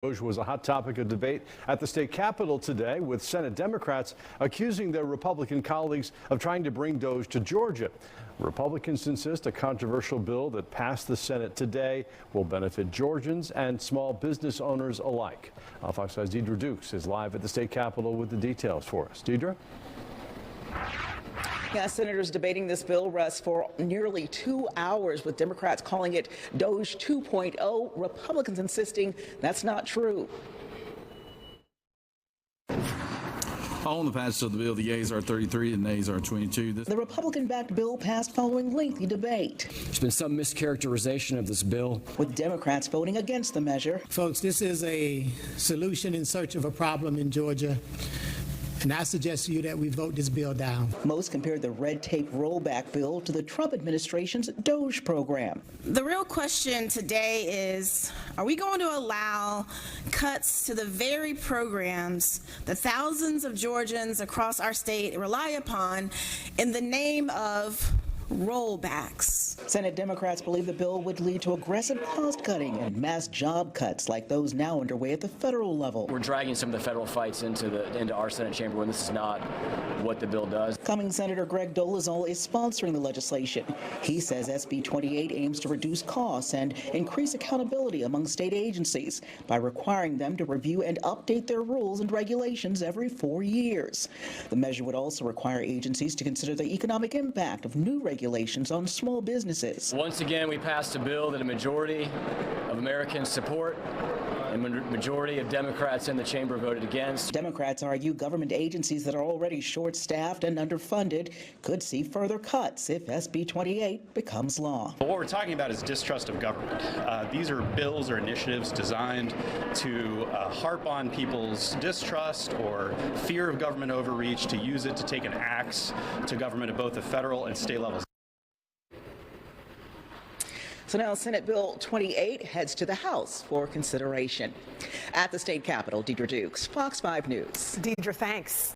DOGE was a hot topic of debate at the state capitol today, with Senate Democrats accusing their Republican colleagues of trying to bring DOGE to Georgia. Republicans insist a controversial bill that passed the Senate today will benefit Georgians and small business owners alike. Fox 5's Deidre Dukes is live at the state capitol with the details for us. Deidre? Yeah, senators debating this bill rests for nearly 2 hours, with Democrats calling it DOGE 2.0, Republicans insisting that's not true. On the passage of the bill, the yeas are 33 and nays are 22. The Republican-backed bill passed following lengthy debate, There's been some mischaracterization of this bill. with Democrats voting against the measure. Folks, this is a solution in search of a problem in Georgia, and I suggest to you that we vote this bill down. Most compared the red tape rollback bill to the Trump administration's DOGE program. The real question today is, are we going to allow cuts to the very programs that thousands of Georgians across our state rely upon in the name of rollbacks? Senate Democrats believe the bill would lead to aggressive cost cutting and mass job cuts like those now underway at the federal level. We're dragging some of the federal fights into our Senate chamber when this is not what the bill does. Cummings Senator Greg Dolezal is sponsoring the legislation. He says SB 28 aims to reduce costs and increase accountability among state agencies by requiring them to review and update their rules and regulations every 4 years. The measure would also require agencies to consider the economic impact of new regulations on small businesses. Once again, we passed a bill that a majority of Americans support and a majority of Democrats in the chamber voted against. Democrats argue government agencies that are already short-staffed and underfunded could see further cuts if SB 28 becomes law. What we're talking about is distrust of government. These are bills or initiatives designed to harp on people's distrust or fear of government overreach, to use it to take an axe to government at both the federal and state levels. So now Senate Bill 28 heads to the House for consideration. At the state capitol, Deidre Dukes, Fox 5 News. Deidre, thanks.